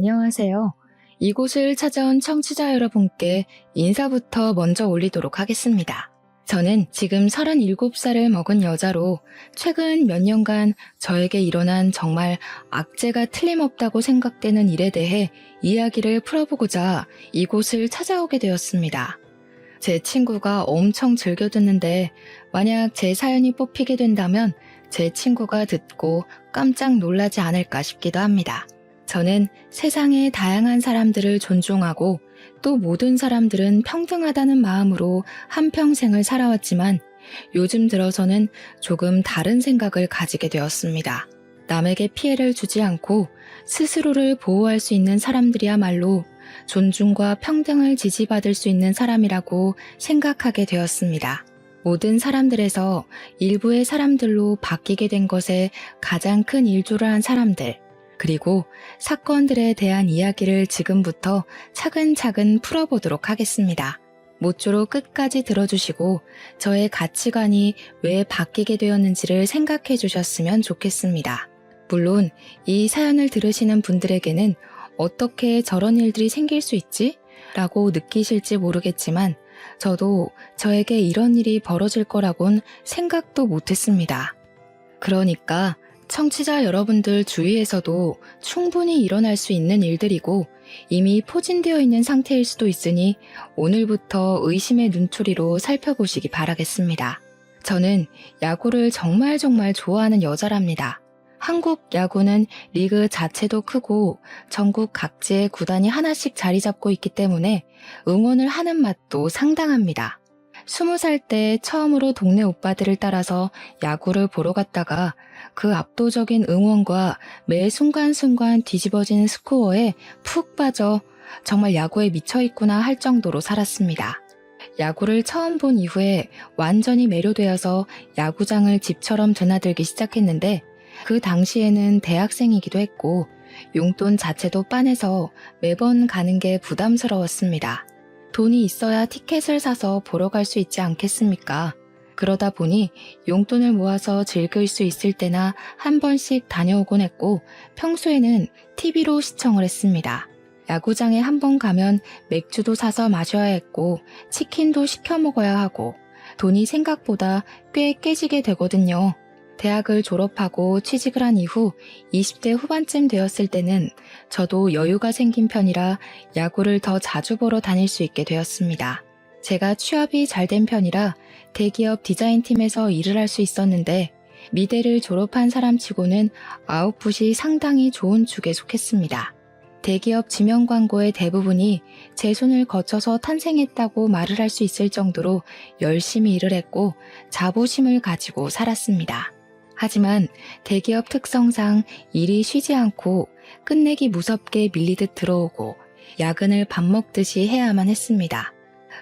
안녕하세요. 이곳을 찾아온 청취자 여러분께 인사부터 먼저 올리도록 하겠습니다. 저는 지금 37살을 먹은 여자로 최근 몇 년간 저에게 일어난 정말 악재가 틀림없다고 생각되는 일에 대해 이야기를 풀어보고자 이곳을 찾아오게 되었습니다. 제 친구가 엄청 즐겨 듣는데 만약 제 사연이 뽑히게 된다면 제 친구가 듣고 깜짝 놀라지 않을까 싶기도 합니다. 저는 세상의 다양한 사람들을 존중하고 또 모든 사람들은 평등하다는 마음으로 한평생을 살아왔지만 요즘 들어서는 조금 다른 생각을 가지게 되었습니다. 남에게 피해를 주지 않고 스스로를 보호할 수 있는 사람들이야말로 존중과 평등을 지지받을 수 있는 사람이라고 생각하게 되었습니다. 모든 사람들에서 일부의 사람들로 바뀌게 된 것에 가장 큰 일조를 한 사람들, 그리고 사건들에 대한 이야기를 지금부터 차근차근 풀어보도록 하겠습니다. 모쪼록 끝까지 들어주시고 저의 가치관이 왜 바뀌게 되었는지를 생각해 주셨으면 좋겠습니다. 물론 이 사연을 들으시는 분들에게는 어떻게 저런 일들이 생길 수 있지? 라고 느끼실지 모르겠지만 저도 저에게 이런 일이 벌어질 거라곤 생각도 못했습니다. 그러니까 청취자 여러분들 주위에서도 충분히 일어날 수 있는 일들이고 이미 포진되어 있는 상태일 수도 있으니 오늘부터 의심의 눈초리로 살펴보시기 바라겠습니다. 저는 야구를 정말 좋아하는 여자랍니다. 한국 야구는 리그 자체도 크고 전국 각지의 구단이 하나씩 자리 잡고 있기 때문에 응원을 하는 맛도 상당합니다. 20살 때 처음으로 동네 오빠들을 따라서 야구를 보러 갔다가 그 압도적인 응원과 매 순간순간 뒤집어지는 스코어에 푹 빠져 정말 야구에 미쳐있구나 할 정도로 살았습니다. 야구를 처음 본 이후에 완전히 매료되어서 야구장을 집처럼 드나들기 시작했는데 그 당시에는 대학생이기도 했고 용돈 자체도 빤해서 매번 가는 게 부담스러웠습니다. 돈이 있어야 티켓을 사서 보러 갈 수 있지 않겠습니까? 그러다 보니 용돈을 모아서 즐길 수 있을 때나 한 번씩 다녀오곤 했고 평소에는 TV로 시청을 했습니다. 야구장에 한 번 가면 맥주도 사서 마셔야 했고 치킨도 시켜 먹어야 하고 돈이 생각보다 꽤 깨지게 되거든요. 대학을 졸업하고 취직을 한 이후 20대 후반쯤 되었을 때는 저도 여유가 생긴 편이라 야구를 더 자주 보러 다닐 수 있게 되었습니다. 제가 취업이 잘 된 편이라 대기업 디자인팀에서 일을 할 수 있었는데 미대를 졸업한 사람치고는 아웃풋이 상당히 좋은 축에 속했습니다. 대기업 지명 광고의 대부분이 제 손을 거쳐서 탄생했다고 말을 할 수 있을 정도로 열심히 일을 했고 자부심을 가지고 살았습니다. 하지만 대기업 특성상 일이 쉬지 않고 끝내기 무섭게 밀리듯 들어오고 야근을 밥 먹듯이 해야만 했습니다.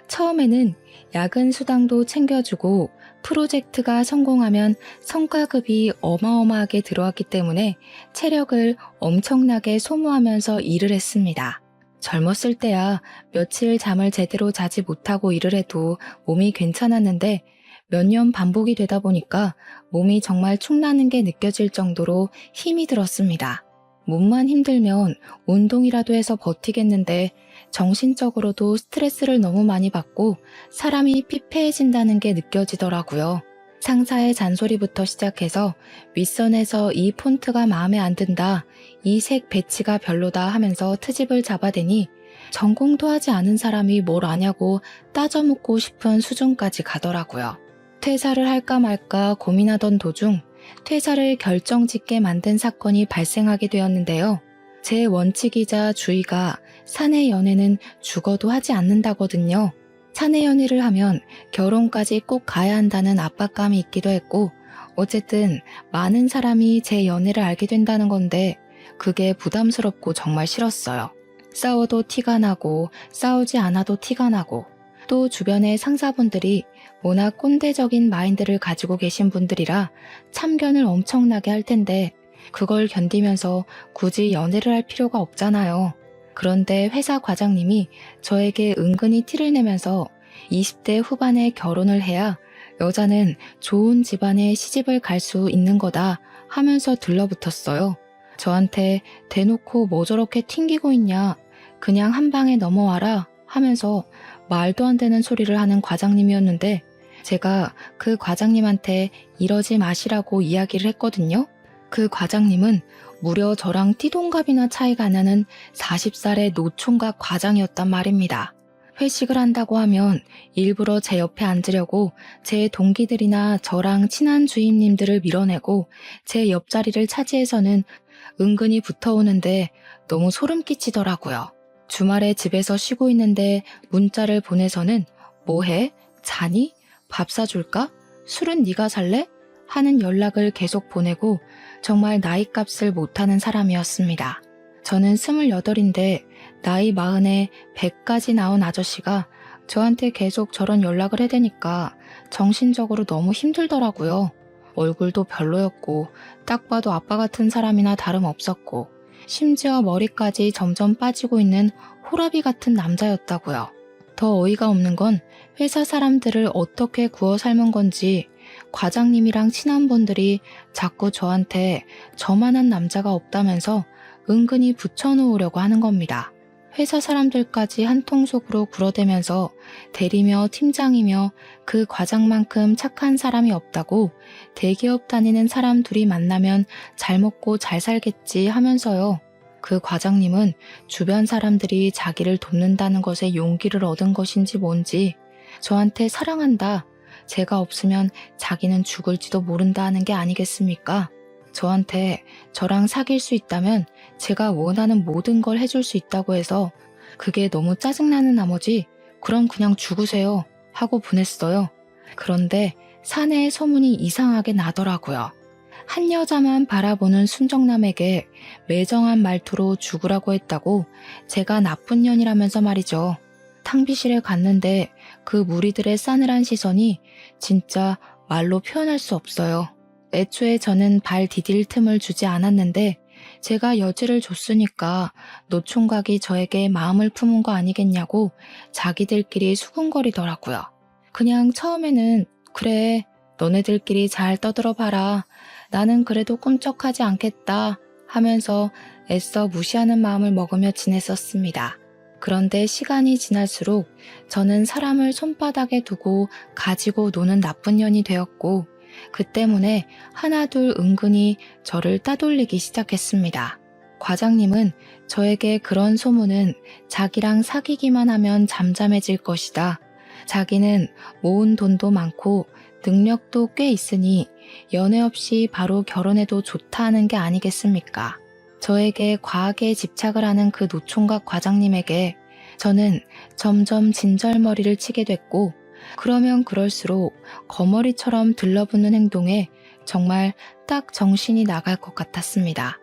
처음에는 야근 수당도 챙겨주고 프로젝트가 성공하면 성과급이 어마어마하게 들어왔기 때문에 체력을 엄청나게 소모하면서 일을 했습니다. 젊었을 때야 며칠 잠을 제대로 자지 못하고 일을 해도 몸이 괜찮았는데 몇 년 반복이 되다 보니까 몸이 정말 축나는 게 느껴질 정도로 힘이 들었습니다. 몸만 힘들면 운동이라도 해서 버티겠는데 정신적으로도 스트레스를 너무 많이 받고 사람이 피폐해진다는 게 느껴지더라고요. 상사의 잔소리부터 시작해서 윗선에서 이 폰트가 마음에 안 든다, 이 색 배치가 별로다 하면서 트집을 잡아대니 전공도 하지 않은 사람이 뭘 아냐고 따져묻고 싶은 수준까지 가더라고요. 퇴사를 할까 말까 고민하던 도중 퇴사를 결정짓게 만든 사건이 발생하게 되었는데요. 제 원칙이자 주의가 사내 연애는 죽어도 하지 않는다거든요. 사내 연애를 하면 결혼까지 꼭 가야 한다는 압박감이 있기도 했고 어쨌든 많은 사람이 제 연애를 알게 된다는 건데 그게 부담스럽고 정말 싫었어요. 싸워도 티가 나고 싸우지 않아도 티가 나고 또 주변의 상사분들이 워낙 꼰대적인 마인드를 가지고 계신 분들이라 참견을 엄청나게 할 텐데 그걸 견디면서 굳이 연애를 할 필요가 없잖아요. 그런데 회사 과장님이 저에게 은근히 티를 내면서 20대 후반에 결혼을 해야 여자는 좋은 집안에 시집을 갈 수 있는 거다 하면서 들러붙었어요. 저한테 대놓고 뭐 저렇게 튕기고 있냐, 그냥 한 방에 넘어와라 하면서 말도 안 되는 소리를 하는 과장님이었는데, 제가 그 과장님한테 이러지 마시라고 이야기를 했거든요. 그 과장님은 무려 저랑 띠동갑이나 차이가 나는 40살의 노총각 과장이었단 말입니다. 회식을 한다고 하면 일부러 제 옆에 앉으려고 제 동기들이나 저랑 친한 주임님들을 밀어내고 제 옆자리를 차지해서는 은근히 붙어오는데 너무 소름 끼치더라고요. 주말에 집에서 쉬고 있는데 문자를 보내서는 뭐해? 자니? 밥 사줄까? 술은 네가 살래? 하는 연락을 계속 보내고 정말 나이값을 못하는 사람이었습니다. 저는 28인데 나이 40에 100까지 나온 아저씨가 저한테 계속 저런 연락을 해대니까 정신적으로 너무 힘들더라고요. 얼굴도 별로였고 딱 봐도 아빠 같은 사람이나 다름없었고 심지어 머리까지 점점 빠지고 있는 호라비 같은 남자였다고요. 더 어이가 없는 건 회사 사람들을 어떻게 구워 삶은 건지 과장님이랑 친한 분들이 자꾸 저한테 저만한 남자가 없다면서 은근히 붙여놓으려고 하는 겁니다. 회사 사람들까지 한 통속으로 굴어대면서 대리며 팀장이며 그 과장만큼 착한 사람이 없다고 대기업 다니는 사람 둘이 만나면 잘 먹고 잘 살겠지 하면서요. 그 과장님은 주변 사람들이 자기를 돕는다는 것에 용기를 얻은 것인지 뭔지 저한테 사랑한다, 제가 없으면 자기는 죽을지도 모른다 하는 게 아니겠습니까? 저한테 저랑 사귈 수 있다면 제가 원하는 모든 걸 해줄 수 있다고 해서 그게 너무 짜증나는 나머지 그럼 그냥 죽으세요 하고 보냈어요. 그런데 사내의 소문이 이상하게 나더라고요. 한 여자만 바라보는 순정남에게 매정한 말투로 죽으라고 했다고 제가 나쁜 년이라면서 말이죠. 탕비실에 갔는데 그 무리들의 싸늘한 시선이 진짜 말로 표현할 수 없어요. 애초에 저는 발 디딜 틈을 주지 않았는데 제가 여지를 줬으니까 노총각이 저에게 마음을 품은 거 아니겠냐고 자기들끼리 수군거리더라고요. 그냥 처음에는 그래, 너네들끼리 잘 떠들어봐라, 나는 그래도 꿈쩍하지 않겠다 하면서 애써 무시하는 마음을 먹으며 지냈었습니다. 그런데 시간이 지날수록 저는 사람을 손바닥에 두고 가지고 노는 나쁜 년이 되었고 그 때문에 하나둘 은근히 저를 따돌리기 시작했습니다. 과장님은 저에게 그런 소문은 자기랑 사귀기만 하면 잠잠해질 것이다, 자기는 모은 돈도 많고 능력도 꽤 있으니 연애 없이 바로 결혼해도 좋다 하는 게 아니겠습니까? 저에게 과하게 집착을 하는 그 노총각 과장님에게 저는 점점 진절머리를 치게 됐고, 그러면 그럴수록 거머리처럼 들러붙는 행동에 정말 딱 정신이 나갈 것 같았습니다.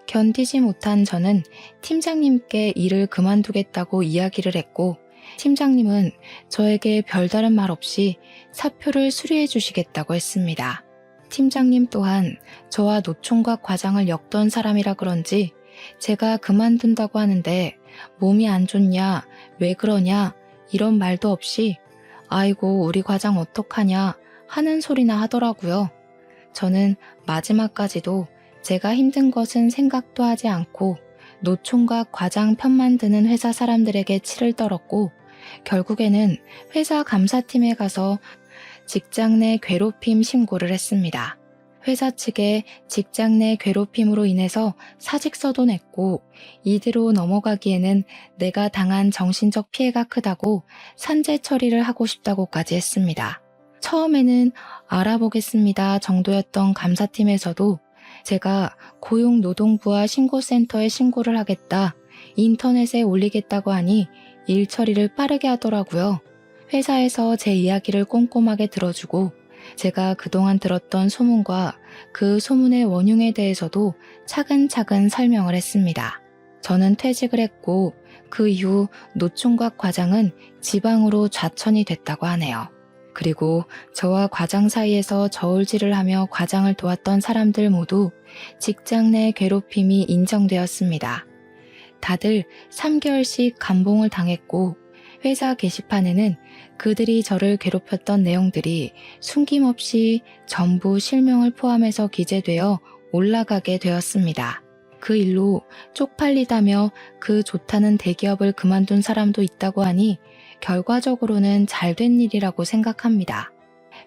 견디지 못한 저는 팀장님께 일을 그만두겠다고 이야기를 했고, 팀장님은 저에게 별다른 말 없이 사표를 수리해 주시겠다고 했습니다. 팀장님 또한 저와 노총각 과장을 엮던 사람이라 그런지 제가 그만둔다고 하는데 몸이 안 좋냐, 왜 그러냐 이런 말도 없이 아이고 우리 과장 어떡하냐 하는 소리나 하더라고요. 저는 마지막까지도 제가 힘든 것은 생각도 하지 않고 노총각 과장 편만 드는 회사 사람들에게 치를 떨었고 결국에는 회사 감사팀에 가서 직장 내 괴롭힘 신고를 했습니다. 회사 측에 직장 내 괴롭힘으로 인해서 사직서도 냈고 이대로 넘어가기에는 내가 당한 정신적 피해가 크다고 산재 처리를 하고 싶다고까지 했습니다. 처음에는 알아보겠습니다 정도였던 감사팀에서도 제가 고용노동부와 신고센터에 신고를 하겠다, 인터넷에 올리겠다고 하니 일 처리를 빠르게 하더라고요. 회사에서 제 이야기를 꼼꼼하게 들어주고 제가 그동안 들었던 소문과 그 소문의 원흉에 대해서도 차근차근 설명을 했습니다. 저는 퇴직을 했고 그 이후 노총각 과장은 지방으로 좌천이 됐다고 하네요. 그리고 저와 과장 사이에서 저울질을 하며 과장을 도왔던 사람들 모두 직장 내 괴롭힘이 인정되었습니다. 다들 3개월씩 감봉을 당했고 회사 게시판에는 그들이 저를 괴롭혔던 내용들이 숨김없이 전부 실명을 포함해서 기재되어 올라가게 되었습니다. 그 일로 쪽팔리다며 그 좋다는 대기업을 그만둔 사람도 있다고 하니 결과적으로는 잘된 일이라고 생각합니다.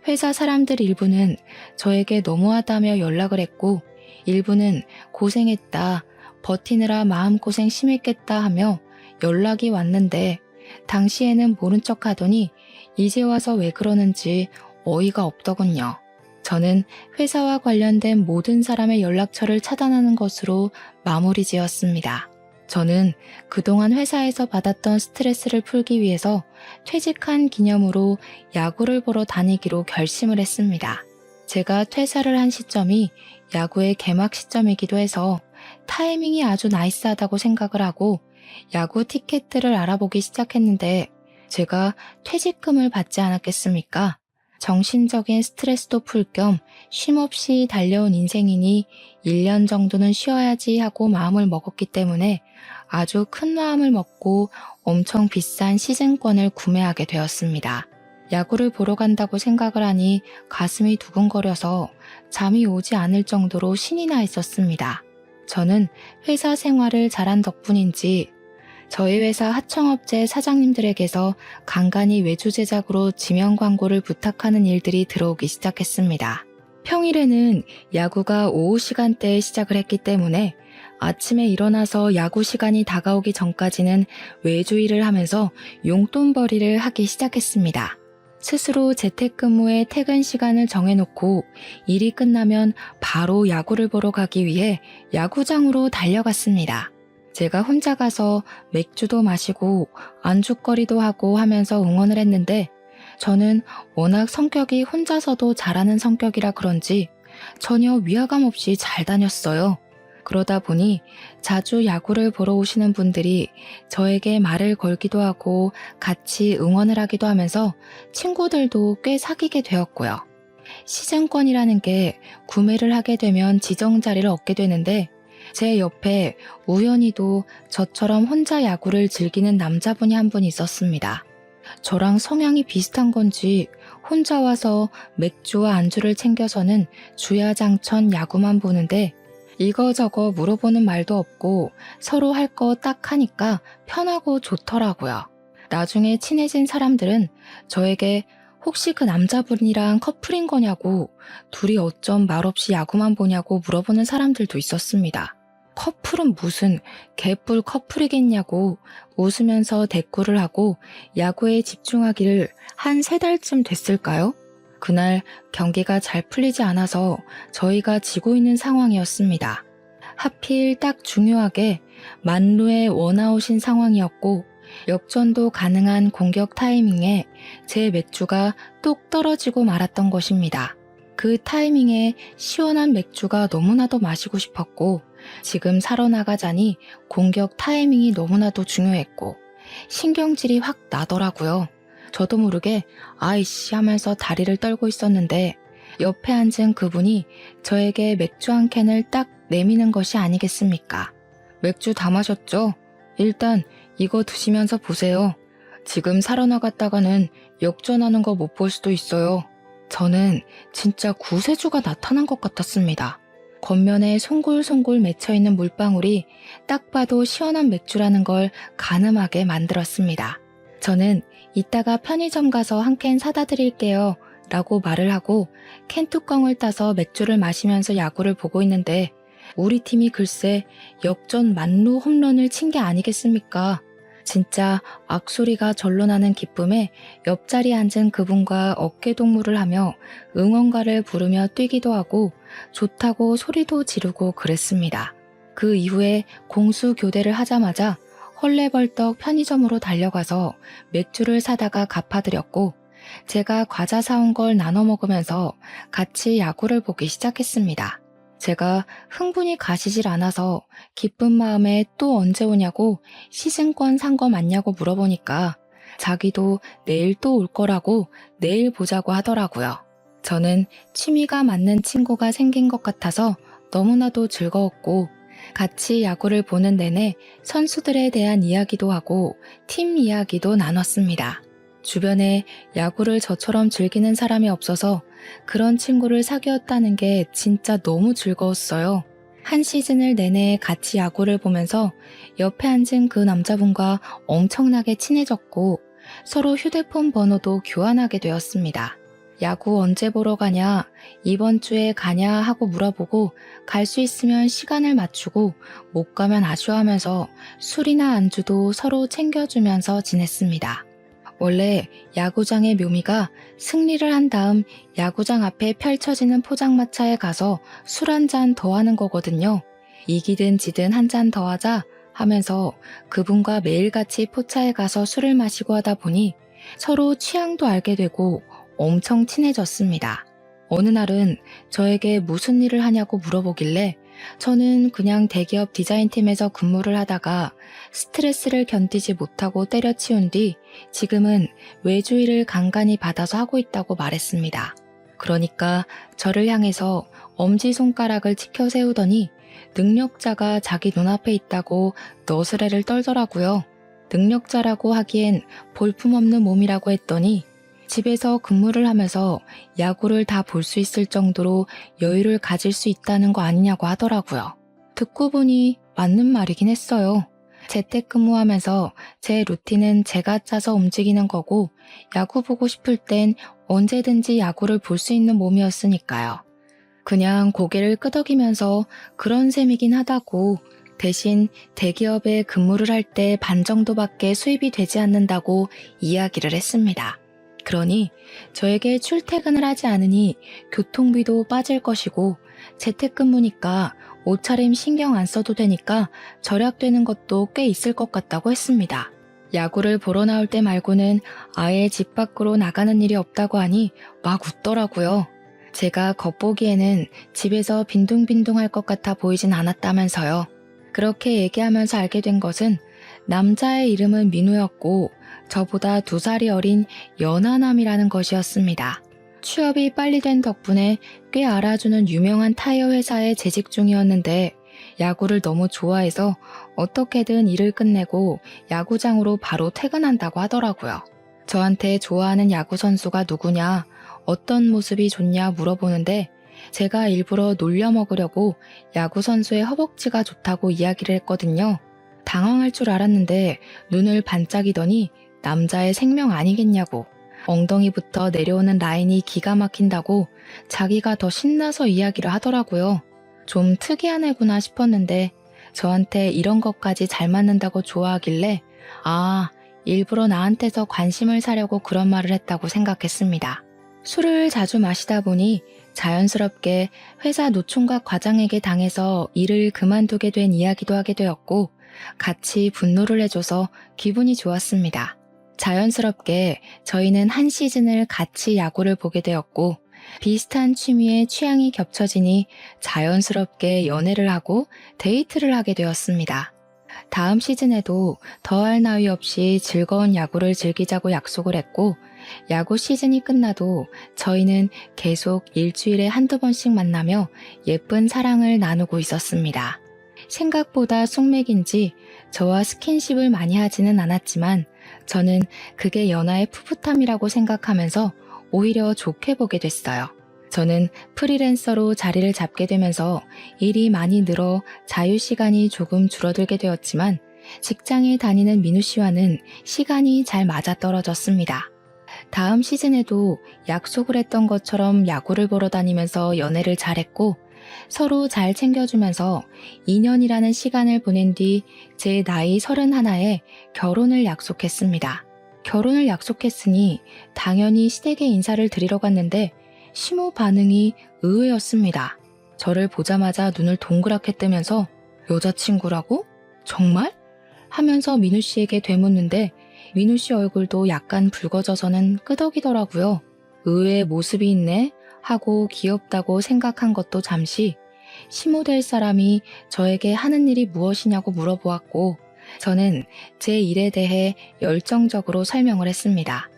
회사 사람들 일부는 저에게 너무하다며 연락을 했고 일부는 고생했다, 버티느라 마음고생 심했겠다 하며 연락이 왔는데 당시에는 모른 척 하더니 이제 와서 왜 그러는지 어이가 없더군요. 저는 회사와 관련된 모든 사람의 연락처를 차단하는 것으로 마무리 지었습니다. 저는 그동안 회사에서 받았던 스트레스를 풀기 위해서 퇴직한 기념으로 야구를 보러 다니기로 결심을 했습니다. 제가 퇴사를 한 시점이 야구의 개막 시점이기도 해서 타이밍이 아주 나이스하다고 생각을 하고 야구 티켓들을 알아보기 시작했는데 제가 퇴직금을 받지 않았겠습니까? 정신적인 스트레스도 풀 겸 쉼없이 달려온 인생이니 1년 정도는 쉬어야지 하고 마음을 먹었기 때문에 아주 큰 마음을 먹고 엄청 비싼 시즌권을 구매하게 되었습니다. 야구를 보러 간다고 생각을 하니 가슴이 두근거려서 잠이 오지 않을 정도로 신이 나 있었습니다. 저는 회사 생활을 잘한 덕분인지 저희 회사 하청업체 사장님들에게서 간간히 외주 제작으로 지명 광고를 부탁하는 일들이 들어오기 시작했습니다. 평일에는 야구가 오후 시간대에 시작을 했기 때문에 아침에 일어나서 야구 시간이 다가오기 전까지는 외주 일을 하면서 용돈벌이를 하기 시작했습니다. 스스로 재택근무에 퇴근 시간을 정해놓고 일이 끝나면 바로 야구를 보러 가기 위해 야구장으로 달려갔습니다. 제가 혼자 가서 맥주도 마시고 안주거리도 하고 하면서 응원을 했는데 저는 워낙 성격이 혼자서도 잘하는 성격이라 그런지 전혀 위화감 없이 잘 다녔어요. 그러다 보니 자주 야구를 보러 오시는 분들이 저에게 말을 걸기도 하고 같이 응원을 하기도 하면서 친구들도 꽤 사귀게 되었고요. 시즌권이라는 게 구매를 하게 되면 지정 자리를 얻게 되는데 제 옆에 우연히도 저처럼 혼자 야구를 즐기는 남자분이 한 분 있었습니다. 저랑 성향이 비슷한 건지 혼자 와서 맥주와 안주를 챙겨서는 주야장천 야구만 보는데 이거저거 물어보는 말도 없고 서로 할 거 딱 하니까 편하고 좋더라고요. 나중에 친해진 사람들은 저에게 혹시 그 남자분이랑 커플인 거냐고 둘이 어쩜 말없이 야구만 보냐고 물어보는 사람들도 있었습니다. 커플은 무슨 개뿔 커플이겠냐고 웃으면서 대꾸를 하고 야구에 집중하기를 한 3달쯤 됐을까요? 그날 경기가 잘 풀리지 않아서 저희가 지고 있는 상황이었습니다. 하필 딱 중요하게 만루의 원아웃인 상황이었고 역전도 가능한 공격 타이밍에 제 맥주가 뚝 떨어지고 말았던 것입니다. 그 타이밍에 시원한 맥주가 너무나도 마시고 싶었고 지금 사러 나가자니 공격 타이밍이 너무나도 중요했고 신경질이 확 나더라고요. 저도 모르게 아이씨 하면서 다리를 떨고 있었는데 옆에 앉은 그분이 저에게 맥주 한 캔을 딱 내미는 것이 아니겠습니까? 맥주 다 마셨죠? 일단 이거 드시면서 보세요. 지금 사러 나갔다가는 역전하는 거 못 볼 수도 있어요. 저는 진짜 구세주가 나타난 것 같았습니다. 겉면에 송골송골 맺혀있는 물방울이 딱 봐도 시원한 맥주라는 걸 가늠하게 만들었습니다. 저는 이따가 편의점 가서 한 캔 사다 드릴게요 라고 말을 하고 캔 뚜껑을 따서 맥주를 마시면서 야구를 보고 있는데 우리 팀이 글쎄 역전 만루 홈런을 친 게 아니겠습니까? 진짜 악소리가 절로 나는 기쁨에 옆자리에 앉은 그분과 어깨동무를 하며 응원가를 부르며 뛰기도 하고 좋다고 소리도 지르고 그랬습니다. 그 이후에 공수 교대를 하자마자 헐레벌떡 편의점으로 달려가서 맥주를 사다가 갚아드렸고 제가 과자 사온 걸 나눠 먹으면서 같이 야구를 보기 시작했습니다. 제가 흥분이 가시질 않아서 기쁜 마음에 또 언제 오냐고 시즌권 산 거 맞냐고 물어보니까 자기도 내일 또 올 거라고 내일 보자고 하더라고요. 저는 취미가 맞는 친구가 생긴 것 같아서 너무나도 즐거웠고 같이 야구를 보는 내내 선수들에 대한 이야기도 하고 팀 이야기도 나눴습니다. 주변에 야구를 저처럼 즐기는 사람이 없어서 그런 친구를 사귀었다는 게 진짜 너무 즐거웠어요. 한 시즌을 내내 같이 야구를 보면서 옆에 앉은 그 남자분과 엄청나게 친해졌고 서로 휴대폰 번호도 교환하게 되었습니다. 야구 언제 보러 가냐, 이번 주에 가냐 하고 물어보고 갈 수 있으면 시간을 맞추고 못 가면 아쉬워하면서 술이나 안주도 서로 챙겨주면서 지냈습니다. 원래 야구장의 묘미가 승리를 한 다음 야구장 앞에 펼쳐지는 포장마차에 가서 술 한 잔 더 하는 거거든요. 이기든 지든 한 잔 더 하자 하면서 그분과 매일같이 포차에 가서 술을 마시고 하다 보니 서로 취향도 알게 되고 엄청 친해졌습니다. 어느 날은 저에게 무슨 일을 하냐고 물어보길래 저는 그냥 대기업 디자인팀에서 근무를 하다가 스트레스를 견디지 못하고 때려치운 뒤 지금은 외주 일을 간간히 받아서 하고 있다고 말했습니다. 그러니까 저를 향해서 엄지손가락을 치켜 세우더니 능력자가 자기 눈앞에 있다고 너스레를 떨더라고요. 능력자라고 하기엔 볼품없는 몸이라고 했더니 집에서 근무를 하면서 야구를 다 볼 수 있을 정도로 여유를 가질 수 있다는 거 아니냐고 하더라고요. 듣고 보니 맞는 말이긴 했어요. 재택근무하면서 제 루틴은 제가 짜서 움직이는 거고 야구 보고 싶을 땐 언제든지 야구를 볼 수 있는 몸이었으니까요. 그냥 고개를 끄덕이면서 그런 셈이긴 하다고 대신 대기업에 근무를 할 때 반 정도밖에 수입이 되지 않는다고 이야기를 했습니다. 그러니 저에게 출퇴근을 하지 않으니 교통비도 빠질 것이고 재택근무니까 옷차림 신경 안 써도 되니까 절약되는 것도 꽤 있을 것 같다고 했습니다. 야구를 보러 나올 때 말고는 아예 집 밖으로 나가는 일이 없다고 하니 막 웃더라고요. 제가 겉보기에는 집에서 빈둥빈둥할 것 같아 보이진 않았다면서요. 그렇게 얘기하면서 알게 된 것은 남자의 이름은 민우였고 저보다 2살이 어린 연하남이라는 것이었습니다. 취업이 빨리 된 덕분에 꽤 알아주는 유명한 타이어 회사에 재직 중이었는데 야구를 너무 좋아해서 어떻게든 일을 끝내고 야구장으로 바로 퇴근한다고 하더라고요. 저한테 좋아하는 야구 선수가 누구냐, 어떤 모습이 좋냐 물어보는데 제가 일부러 놀려 먹으려고 야구 선수의 허벅지가 좋다고 이야기를 했거든요. 당황할 줄 알았는데 눈을 반짝이더니 남자의 생명 아니겠냐고 엉덩이부터 내려오는 라인이 기가 막힌다고 자기가 더 신나서 이야기를 하더라고요. 좀 특이한 애구나 싶었는데 저한테 이런 것까지 잘 맞는다고 좋아하길래 일부러 나한테서 관심을 사려고 그런 말을 했다고 생각했습니다. 술을 자주 마시다 보니 자연스럽게 회사 노총각 과장에게 당해서 일을 그만두게 된 이야기도 하게 되었고 같이 분노를 해줘서 기분이 좋았습니다. 자연스럽게 저희는 한 시즌을 같이 야구를 보게 되었고 비슷한 취미에 취향이 겹쳐지니 자연스럽게 연애를 하고 데이트를 하게 되었습니다. 다음 시즌에도 더할 나위 없이 즐거운 야구를 즐기자고 약속을 했고 야구 시즌이 끝나도 저희는 계속 일주일에 한두 번씩 만나며 예쁜 사랑을 나누고 있었습니다. 생각보다 숙맥인지 저와 스킨십을 많이 하지는 않았지만 저는 그게 연하의 풋풋함이라고 생각하면서 오히려 좋게 보게 됐어요. 저는 프리랜서로 자리를 잡게 되면서 일이 많이 늘어 자유시간이 조금 줄어들게 되었지만 직장에 다니는 민우 씨와는 시간이 잘 맞아떨어졌습니다. 다음 시즌에도 약속을 했던 것처럼 야구를 보러 다니면서 연애를 잘했고 서로 잘 챙겨주면서 2년이라는 시간을 보낸 뒤 제 나이 31에 결혼을 약속했습니다. 결혼을 약속했으니 당연히 시댁에 인사를 드리러 갔는데 시모 반응이 의외였습니다. 저를 보자마자 눈을 동그랗게 뜨면서 여자친구라고? 정말? 하면서 민우 씨에게 되묻는데 민우 씨 얼굴도 약간 붉어져서는 끄덕이더라고요. 의외의 모습이 있네 하고 귀엽다고 생각한 것도 잠시 시모 될 사람이 저에게 하는 일이 무엇이냐고 물어보았고 저는 제 일에 대해 열정적으로 설명을 했습니다.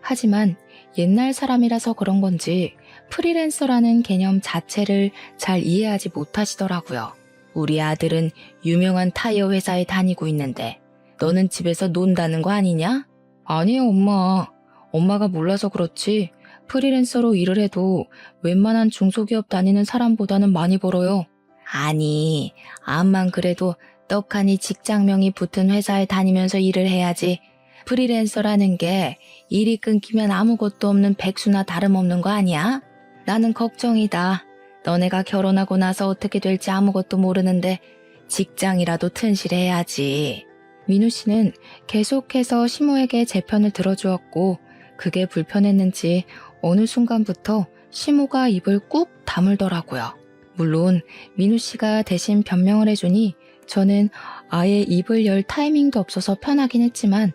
하지만 옛날 사람이라서 그런 건지 프리랜서라는 개념 자체를 잘 이해하지 못하시더라고요. 우리 아들은 유명한 타이어 회사에 다니고 있는데 너는 집에서 논다는 거 아니냐? 아니에요, 엄마. 엄마가 몰라서 그렇지 프리랜서로 일을 해도 웬만한 중소기업 다니는 사람보다는 많이 벌어요. 아니, 암만 그래도 떡하니 직장명이 붙은 회사에 다니면서 일을 해야지. 프리랜서라는 게 일이 끊기면 아무것도 없는 백수나 다름없는 거 아니야? 나는 걱정이다. 너네가 결혼하고 나서 어떻게 될지 아무것도 모르는데 직장이라도 튼실해야지. 민우 씨는 계속해서 시모에게 제 편을 들어주었고 그게 불편했는지 어느 순간부터 시모가 입을 꾹 다물더라고요. 물론 민우 씨가 대신 변명을 해주니 저는 아예 입을 열 타이밍도 없어서 편하긴 했지만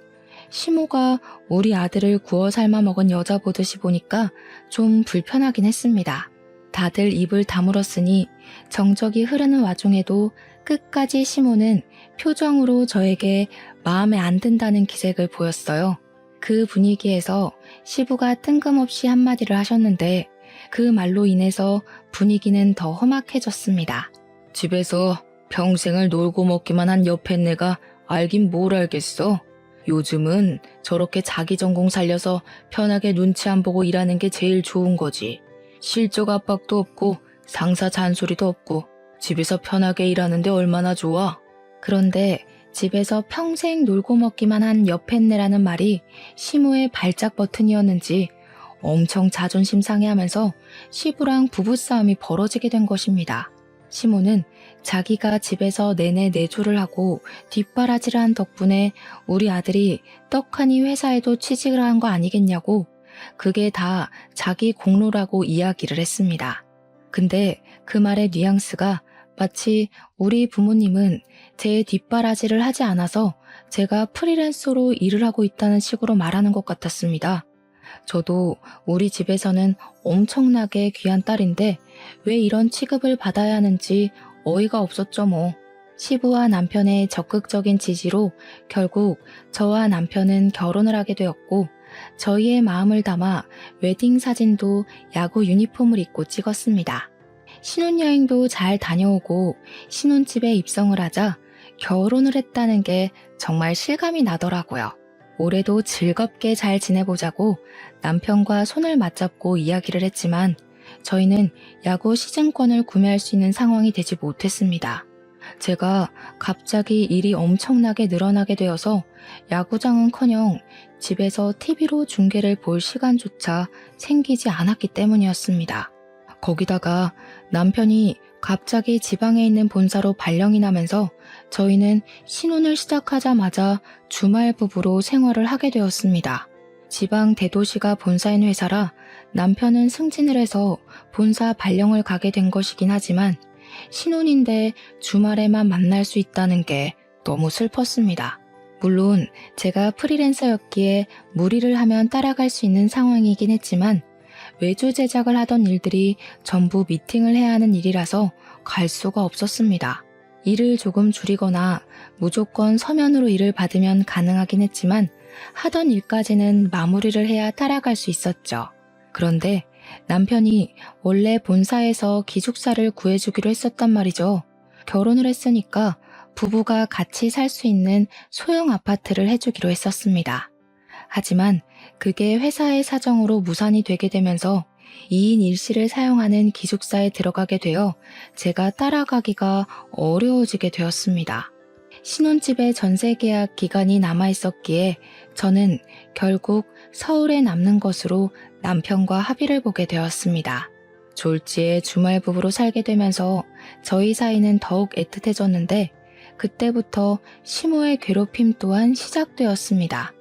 시모가 우리 아들을 구워 삶아 먹은 여자 보듯이 보니까 좀 불편하긴 했습니다. 다들 입을 다물었으니 정적이 흐르는 와중에도 끝까지 시모는 표정으로 저에게 마음에 안 든다는 기색을 보였어요. 그 분위기에서 시부가 뜬금없이 한마디를 하셨는데 그 말로 인해서 분위기는 더 험악해졌습니다. 집에서 평생을 놀고 먹기만 한 옆에 내가 알긴 뭘 알겠어. 요즘은 저렇게 자기 전공 살려서 편하게 눈치 안 보고 일하는 게 제일 좋은 거지. 실적 압박도 없고 상사 잔소리도 없고 집에서 편하게 일하는데 얼마나 좋아. 그런데 집에서 평생 놀고 먹기만 한 여팻네라는 말이 시모의 발작 버튼이었는지 엄청 자존심 상해하면서 시부랑 부부싸움이 벌어지게 된 것입니다. 시모는 자기가 집에서 내내 내조를 하고 뒷바라지를 한 덕분에 우리 아들이 떡하니 회사에도 취직을 한 거 아니겠냐고 그게 다 자기 공로라고 이야기를 했습니다. 근데 그 말의 뉘앙스가 마치 우리 부모님은 제 뒷바라지를 하지 않아서 제가 프리랜서로 일을 하고 있다는 식으로 말하는 것 같았습니다. 저도 우리 집에서는 엄청나게 귀한 딸인데 왜 이런 취급을 받아야 하는지 어이가 없었죠 뭐. 시부와 남편의 적극적인 지지로 결국 저와 남편은 결혼을 하게 되었고 저희의 마음을 담아 웨딩 사진도 야구 유니폼을 입고 찍었습니다. 신혼여행도 잘 다녀오고 신혼집에 입성을 하자 결혼을 했다는 게 정말 실감이 나더라고요. 올해도 즐겁게 잘 지내보자고 남편과 손을 맞잡고 이야기를 했지만 저희는 야구 시즌권을 구매할 수 있는 상황이 되지 못했습니다. 제가 갑자기 일이 엄청나게 늘어나게 되어서 야구장은커녕 집에서 TV로 중계를 볼 시간조차 생기지 않았기 때문이었습니다. 거기다가 남편이 갑자기 지방에 있는 본사로 발령이 나면서 저희는 신혼을 시작하자마자 주말 부부로 생활을 하게 되었습니다. 지방 대도시가 본사인 회사라 남편은 승진을 해서 본사 발령을 가게 된 것이긴 하지만 신혼인데 주말에만 만날 수 있다는 게 너무 슬펐습니다. 물론 제가 프리랜서였기에 무리를 하면 따라갈 수 있는 상황이긴 했지만 외주 제작을 하던 일들이 전부 미팅을 해야 하는 일이라서 갈 수가 없었습니다. 일을 조금 줄이거나 무조건 서면으로 일을 받으면 가능하긴 했지만 하던 일까지는 마무리를 해야 따라갈 수 있었죠. 그런데 남편이 원래 본사에서 기숙사를 구해주기로 했었단 말이죠. 결혼을 했으니까 부부가 같이 살 수 있는 소형 아파트를 해주기로 했었습니다. 하지만 그게 회사의 사정으로 무산이 되게 되면서 2인 1실을 사용하는 기숙사에 들어가게 되어 제가 따라가기가 어려워지게 되었습니다. 신혼집의 전세 계약 기간이 남아있었기에 저는 결국 서울에 남는 것으로 남편과 합의를 보게 되었습니다. 졸지에 주말 부부로 살게 되면서 저희 사이는 더욱 애틋해졌는데 그때부터 시모의 괴롭힘 또한 시작되었습니다.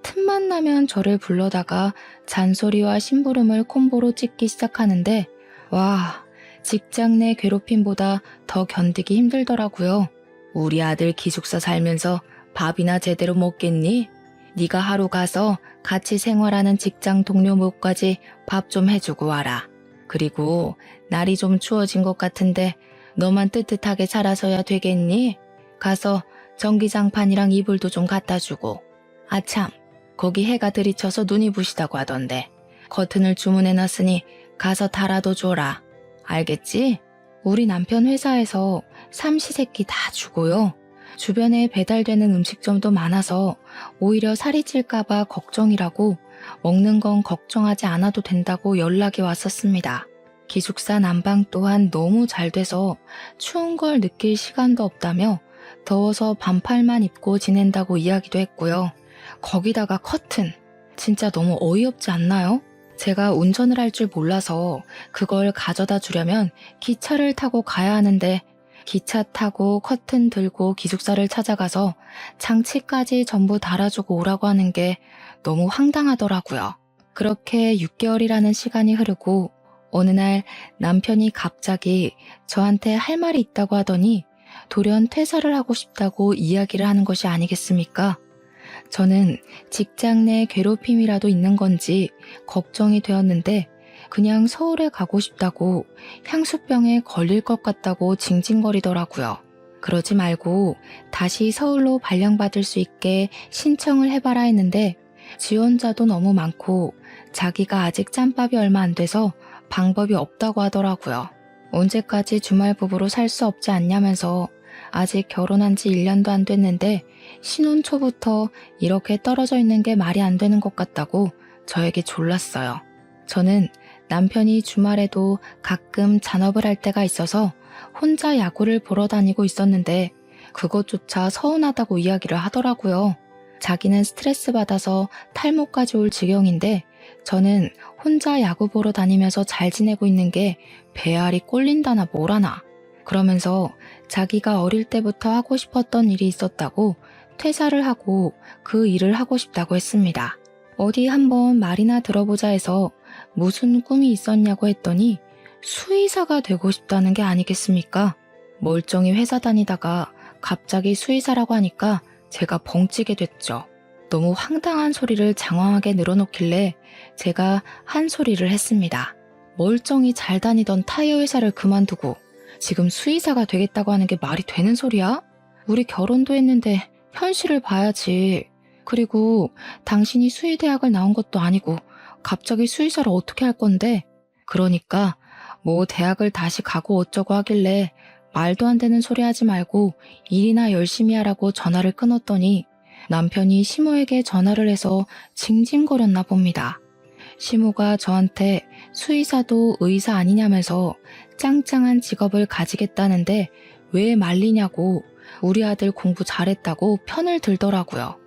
틈만 나면 저를 불러다가 잔소리와 심부름을 콤보로 찍기 시작하는데 와, 직장 내 괴롭힘보다 더 견디기 힘들더라고요. 우리 아들 기숙사 살면서 밥이나 제대로 먹겠니? 네가 하루 가서 같이 생활하는 직장 동료 목까지 밥 좀 해주고 와라. 그리고 날이 좀 추워진 것 같은데 너만 뜨뜻하게 살아서야 되겠니? 가서 전기장판이랑 이불도 좀 갖다 주고. 아참, 거기 해가 들이쳐서 눈이 부시다고 하던데 커튼을 주문해놨으니 가서 달아도 줘라. 알겠지? 우리 남편 회사에서 삼시세끼 다 주고요. 주변에 배달되는 음식점도 많아서 오히려 살이 찔까봐 걱정이라고 먹는 건 걱정하지 않아도 된다고 연락이 왔었습니다. 기숙사 난방 또한 너무 잘 돼서 추운 걸 느낄 시간도 없다며 더워서 반팔만 입고 지낸다고 이야기도 했고요. 거기다가 커튼. 진짜 너무 어이없지 않나요? 제가 운전을 할 줄 몰라서 그걸 가져다 주려면 기차를 타고 가야 하는데 기차 타고 커튼 들고 기숙사를 찾아가서 장치까지 전부 달아주고 오라고 하는 게 너무 황당하더라고요. 그렇게 6개월이라는 시간이 흐르고 어느 날 남편이 갑자기 저한테 할 말이 있다고 하더니 돌연 퇴사를 하고 싶다고 이야기를 하는 것이 아니겠습니까? 저는 직장 내 괴롭힘이라도 있는 건지 걱정이 되었는데 그냥 서울에 가고 싶다고 향수병에 걸릴 것 같다고 징징거리더라고요. 그러지 말고 다시 서울로 발령받을 수 있게 신청을 해봐라 했는데 지원자도 너무 많고 자기가 아직 짬밥이 얼마 안 돼서 방법이 없다고 하더라고요. 언제까지 주말 부부로 살 수 없지 않냐면서 아직 결혼한 지 1년도 안 됐는데 신혼 초부터 이렇게 떨어져 있는 게 말이 안 되는 것 같다고 저에게 졸랐어요. 저는 남편이 주말에도 가끔 잔업을 할 때가 있어서 혼자 야구를 보러 다니고 있었는데 그것조차 서운하다고 이야기를 하더라고요. 자기는 스트레스 받아서 탈모까지 올 지경인데 저는 혼자 야구 보러 다니면서 잘 지내고 있는 게 배알이 꼴린다나 뭐라나. 그러면서 자기가 어릴 때부터 하고 싶었던 일이 있었다고 퇴사를 하고 그 일을 하고 싶다고 했습니다. 어디 한번 말이나 들어보자 해서 무슨 꿈이 있었냐고 했더니 수의사가 되고 싶다는 게 아니겠습니까? 멀쩡히 회사 다니다가 갑자기 수의사라고 하니까 제가 벙찌게 됐죠. 너무 황당한 소리를 장황하게 늘어놓길래 제가 한 소리를 했습니다. 멀쩡히 잘 다니던 타이어 회사를 그만두고 지금 수의사가 되겠다고 하는 게 말이 되는 소리야? 우리 결혼도 했는데 현실을 봐야지. 그리고 당신이 수의대학을 나온 것도 아니고 갑자기 수의사를 어떻게 할 건데? 그러니까 뭐 대학을 다시 가고 어쩌고 하길래 말도 안 되는 소리 하지 말고 일이나 열심히 하라고 전화를 끊었더니 남편이 시모에게 전화를 해서 징징거렸나 봅니다. 시모가 저한테 수의사도 의사 아니냐면서 짱짱한 직업을 가지겠다는데 왜 말리냐고 우리 아들 공부 잘했다고 편을 들더라고요.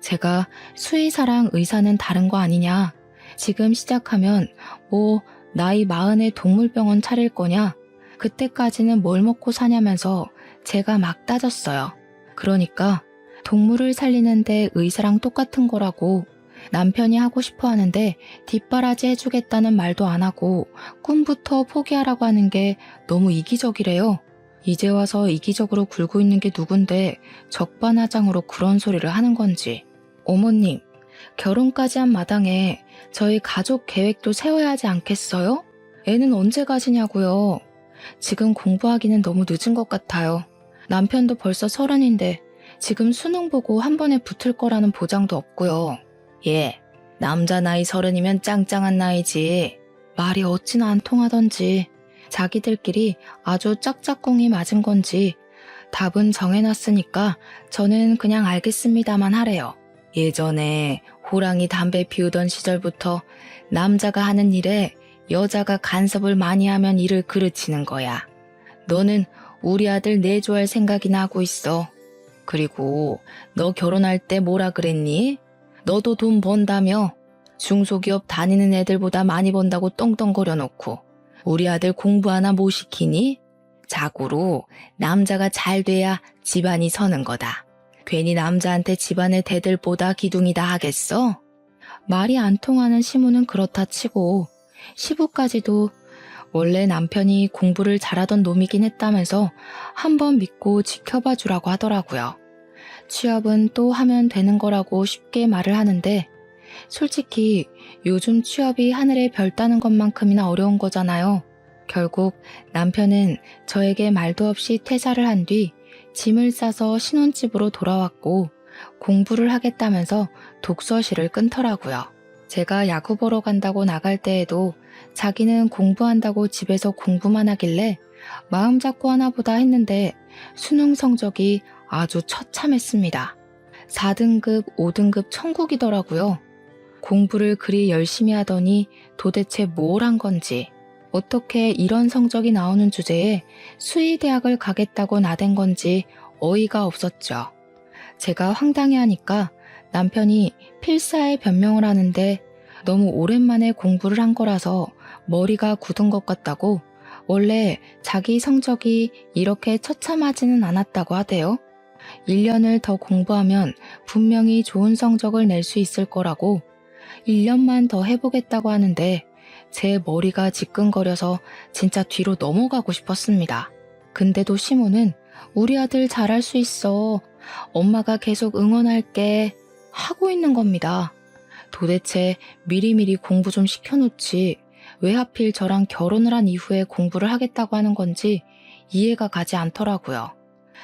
제가 수의사랑 의사는 다른 거 아니냐? 지금 시작하면 뭐 나이 40에 동물병원 차릴 거냐? 그때까지는 뭘 먹고 사냐면서 제가 막 따졌어요. 그러니까 동물을 살리는데 의사랑 똑같은 거라고 남편이 하고 싶어 하는데 뒷바라지 해주겠다는 말도 안 하고 꿈부터 포기하라고 하는 게 너무 이기적이래요. 이제 와서 이기적으로 굴고 있는 게 누군데 적반하장으로 그런 소리를 하는 건지. 어머님, 결혼까지 한 마당에 저희 가족 계획도 세워야 하지 않겠어요? 애는 언제 가지냐고요. 지금 공부하기는 너무 늦은 것 같아요. 남편도 벌써 30인데 지금 수능 보고 한 번에 붙을 거라는 보장도 없고요. 예, 남자 나이 30이면 짱짱한 나이지. 말이 어찌나 안 통하던지 자기들끼리 아주 짝짝꿍이 맞은 건지 답은 정해놨으니까 저는 그냥 알겠습니다만 하래요. 예전에 호랑이 담배 피우던 시절부터 남자가 하는 일에 여자가 간섭을 많이 하면 일을 그르치는 거야. 너는 우리 아들 내조할 생각이나 하고 있어. 그리고 너 결혼할 때 뭐라 그랬니? 너도 돈 번다며? 중소기업 다니는 애들보다 많이 번다고 떵떵거려 놓고 우리 아들 공부 하나 못 시키니? 자고로 남자가 잘 돼야 집안이 서는 거다. 괜히 남자한테 집안의 대들보다 기둥이다 하겠어? 말이 안 통하는 시무는 그렇다 치고 시부까지도 원래 남편이 공부를 잘하던 놈이긴 했다면서 한번 믿고 지켜봐 주라고 하더라고요. 취업은 또 하면 되는 거라고 쉽게 말을 하는데 솔직히 요즘 취업이 하늘의 별 따는 것만큼이나 어려운 거잖아요. 결국 남편은 저에게 말도 없이 퇴사를 한 뒤 짐을 싸서 신혼집으로 돌아왔고 공부를 하겠다면서 독서실을 끊더라고요. 제가 야구 보러 간다고 나갈 때에도 자기는 공부한다고 집에서 공부만 하길래 마음 잡고 하나 보다 했는데 수능 성적이 아주 처참했습니다. 4등급, 5등급 천국이더라고요. 공부를 그리 열심히 하더니 도대체 뭘 한 건지. 어떻게 이런 성적이 나오는 주제에 수의대학을 가겠다고 나댄 건지 어이가 없었죠. 제가 황당해하니까 남편이 필사에 변명을 하는데 너무 오랜만에 공부를 한 거라서 머리가 굳은 것 같다고, 원래 자기 성적이 이렇게 처참하지는 않았다고 하대요. 1년을 더 공부하면 분명히 좋은 성적을 낼 수 있을 거라고 1년만 더 해보겠다고 하는데 제 머리가 지끈거려서 진짜 뒤로 넘어가고 싶었습니다. 근데도 시모는 우리 아들 잘할 수 있어. 엄마가 계속 응원할게. 하고 있는 겁니다. 도대체 미리미리 공부 좀 시켜놓지 왜 하필 저랑 결혼을 한 이후에 공부를 하겠다고 하는 건지 이해가 가지 않더라고요.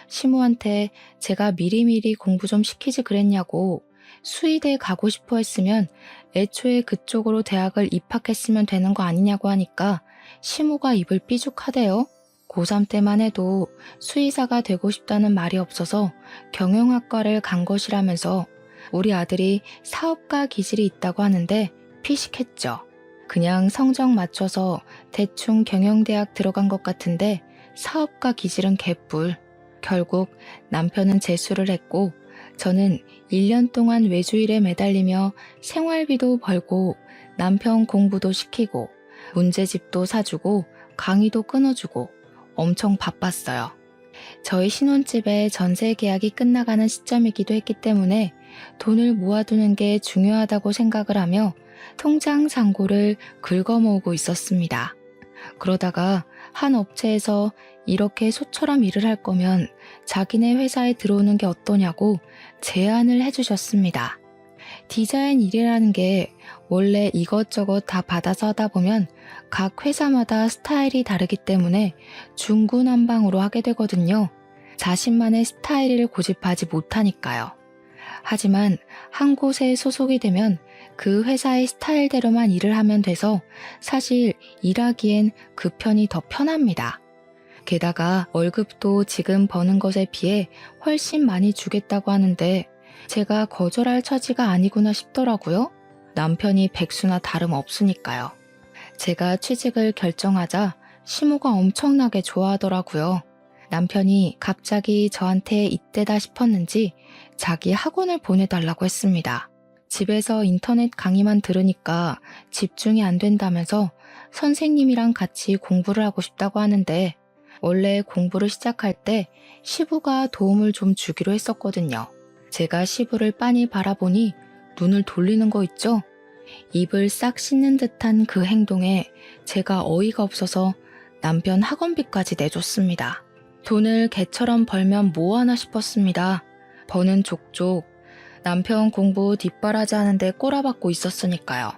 시모한테 제가 미리미리 공부 좀 시키지 그랬냐고, 수의대 가고 싶어 했으면 애초에 그쪽으로 대학을 입학했으면 되는 거 아니냐고 하니까 시모가 입을 삐죽하대요. 고3 때만 해도 수의사가 되고 싶다는 말이 없어서 경영학과를 간 것이라면서 우리 아들이 사업가 기질이 있다고 하는데 피식했죠. 그냥 성적 맞춰서 대충 경영대학 들어간 것 같은데 사업가 기질은 개뿔. 결국 남편은 재수를 했고 저는 1년 동안 외주일에 매달리며 생활비도 벌고 남편 공부도 시키고 문제집도 사주고 강의도 끊어주고 엄청 바빴어요. 저희 신혼집의 전세 계약이 끝나가는 시점이기도 했기 때문에 돈을 모아두는 게 중요하다고 생각을 하며 통장 잔고를 긁어모으고 있었습니다. 그러다가 한 업체에서 이렇게 소처럼 일을 할 거면 자기네 회사에 들어오는 게 어떠냐고 제안을 해주셨습니다. 디자인 일이라는 게 원래 이것저것 다 받아서 하다 보면 각 회사마다 스타일이 다르기 때문에 중구난방으로 하게 되거든요. 자신만의 스타일을 고집하지 못하니까요. 하지만 한 곳에 소속이 되면 그 회사의 스타일대로만 일을 하면 돼서 사실 일하기엔 그 편이 더 편합니다. 게다가 월급도 지금 버는 것에 비해 훨씬 많이 주겠다고 하는데 제가 거절할 처지가 아니구나 싶더라고요. 남편이 백수나 다름없으니까요. 제가 취직을 결정하자 시모가 엄청나게 좋아하더라고요. 남편이 갑자기 저한테 이때다 싶었는지 자기 학원을 보내달라고 했습니다. 집에서 인터넷 강의만 들으니까 집중이 안 된다면서 선생님이랑 같이 공부를 하고 싶다고 하는데 원래 공부를 시작할 때 시부가 도움을 좀 주기로 했었거든요. 제가 시부를 빤히 바라보니 눈을 돌리는 거 있죠? 입을 싹 씻는 듯한 그 행동에 제가 어이가 없어서 남편 학원비까지 내줬습니다. 돈을 개처럼 벌면 뭐하나 싶었습니다. 버는 족족 남편 공부 뒷바라지 하는데 꼬라박고 있었으니까요.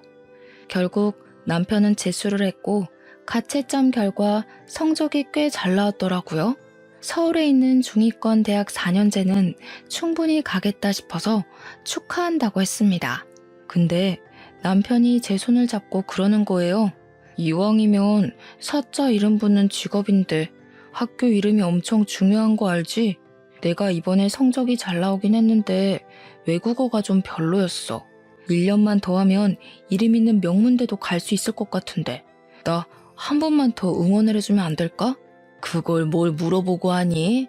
결국 남편은 재수를 했고 가채점 결과 성적이 꽤 잘 나왔더라고요. 서울에 있는 중위권 대학 4년제는 충분히 가겠다 싶어서 축하한다고 했습니다. 근데 남편이 제 손을 잡고 그러는 거예요. 이왕이면 사자 이름 붙는 직업인데 학교 이름이 엄청 중요한 거 알지? 내가 이번에 성적이 잘 나오긴 했는데 외국어가 좀 별로였어. 1년만 더 하면 이름 있는 명문대도 갈 수 있을 것 같은데 나 한 번만 더 응원을 해주면 안 될까? 그걸 뭘 물어보고 하니?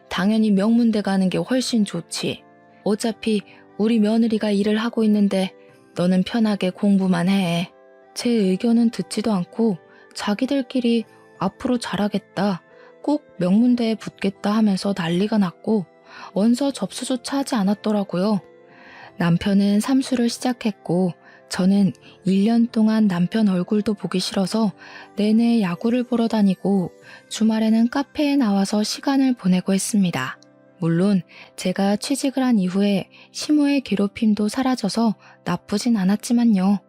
당연히 명문대 가는 게 훨씬 좋지. 어차피 우리 며느리가 일을 하고 있는데 너는 편하게 공부만 해. 제 의견은 듣지도 않고 자기들끼리 앞으로 잘하겠다, 꼭 명문대에 붙겠다 하면서 난리가 났고 원서 접수조차 하지 않았더라고요. 남편은 삼수를 시작했고 저는 1년 동안 남편 얼굴도 보기 싫어서 내내 야구를 보러 다니고 주말에는 카페에 나와서 시간을 보내고 했습니다. 물론 제가 취직을 한 이후에 시모의 괴롭힘도 사라져서 나쁘진 않았지만요.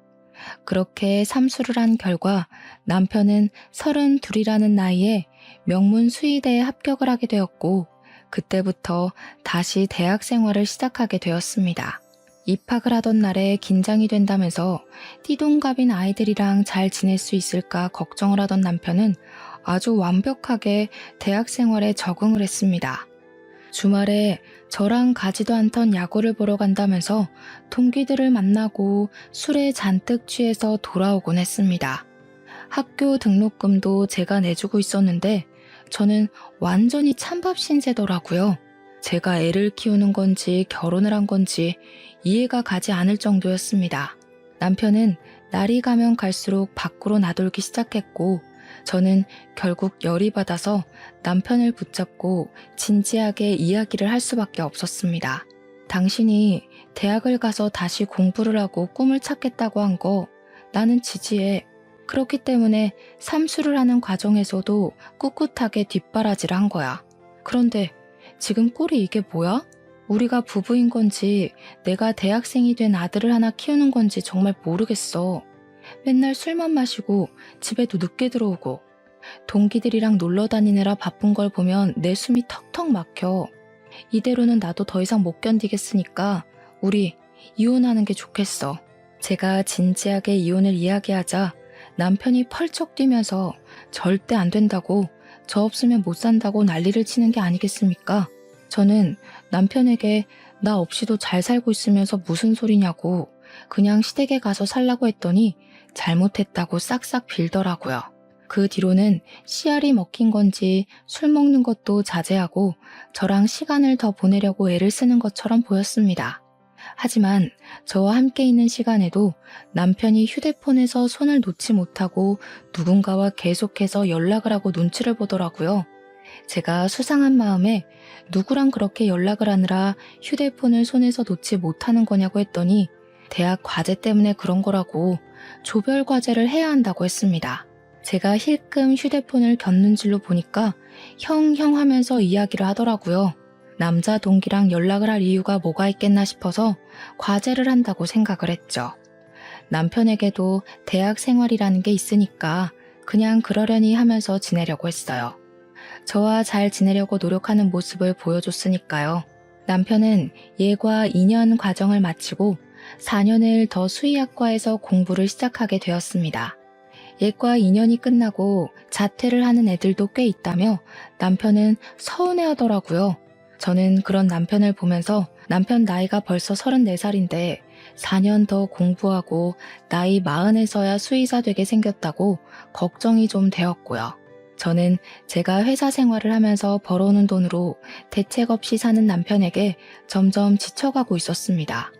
그렇게 삼수를 한 결과 남편은 32이라는 나이에 명문 수의대에 합격을 하게 되었고 그때부터 다시 대학 생활을 시작하게 되었습니다. 입학을 하던 날에 긴장이 된다면서 띠동갑인 아이들이랑 잘 지낼 수 있을까 걱정을 하던 남편은 아주 완벽하게 대학 생활에 적응을 했습니다. 주말에 저랑 가지도 않던 야구를 보러 간다면서 동기들을 만나고 술에 잔뜩 취해서 돌아오곤 했습니다. 학교 등록금도 제가 내주고 있었는데 저는 완전히 찬밥 신세더라고요. 제가 애를 키우는 건지 결혼을 한 건지 이해가 가지 않을 정도였습니다. 남편은 날이 가면 갈수록 밖으로 나돌기 시작했고 저는 결국 열이 받아서 남편을 붙잡고 진지하게 이야기를 할 수밖에 없었습니다. 당신이 대학을 가서 다시 공부를 하고 꿈을 찾겠다고 한 거 나는 지지해. 그렇기 때문에 삼수를 하는 과정에서도 꿋꿋하게 뒷바라지를 한 거야. 그런데 지금 꼴이 이게 뭐야? 우리가 부부인 건지 내가 대학생이 된 아들을 하나 키우는 건지 정말 모르겠어. 맨날 술만 마시고 집에도 늦게 들어오고 동기들이랑 놀러 다니느라 바쁜 걸 보면 내 숨이 턱턱 막혀. 이대로는 나도 더 이상 못 견디겠으니까 우리 이혼하는 게 좋겠어. 제가 진지하게 이혼을 이야기하자 남편이 펄쩍 뛰면서 절대 안 된다고, 저 없으면 못 산다고 난리를 치는 게 아니겠습니까? 저는 남편에게 나 없이도 잘 살고 있으면서 무슨 소리냐고 그냥 시댁에 가서 살라고 했더니 잘못했다고 싹싹 빌더라고요. 그 뒤로는 씨알이 먹힌 건지 술 먹는 것도 자제하고 저랑 시간을 더 보내려고 애를 쓰는 것처럼 보였습니다. 하지만 저와 함께 있는 시간에도 남편이 휴대폰에서 손을 놓지 못하고 누군가와 계속해서 연락을 하고 눈치를 보더라고요. 제가 수상한 마음에 누구랑 그렇게 연락을 하느라 휴대폰을 손에서 놓지 못하는 거냐고 했더니 대학 과제 때문에 그런 거라고, 조별 과제를 해야 한다고 했습니다. 제가 힐끔 휴대폰을 겼는 줄로 보니까 형 하면서 이야기를 하더라고요. 남자 동기랑 연락을 할 이유가 뭐가 있겠나 싶어서 과제를 한다고 생각을 했죠. 남편에게도 대학 생활이라는 게 있으니까 그냥 그러려니 하면서 지내려고 했어요. 저와 잘 지내려고 노력하는 모습을 보여줬으니까요. 남편은 예과 2년 과정을 마치고 4년을 더 수의학과에서 공부를 시작하게 되었습니다. 예과 2년이 끝나고 자퇴를 하는 애들도 꽤 있다며 남편은 서운해하더라고요. 저는 그런 남편을 보면서 남편 나이가 벌써 34살인데 4년 더 공부하고 나이 40에서야 수의사 되게 생겼다고 걱정이 좀 되었고요. 저는 제가 회사 생활을 하면서 벌어오는 돈으로 대책 없이 사는 남편에게 점점 지쳐가고 있었습니다.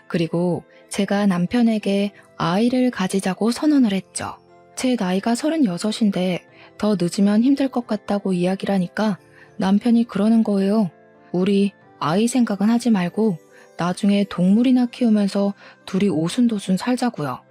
그리고 제가 남편에게 아이를 가지자고 선언을 했죠. 제 나이가 36인데 더 늦으면 힘들 것 같다고 이야기를 하니까 남편이 그러는 거예요. 우리 아이 생각은 하지 말고 나중에 동물이나 키우면서 둘이 오순도순 살자고요.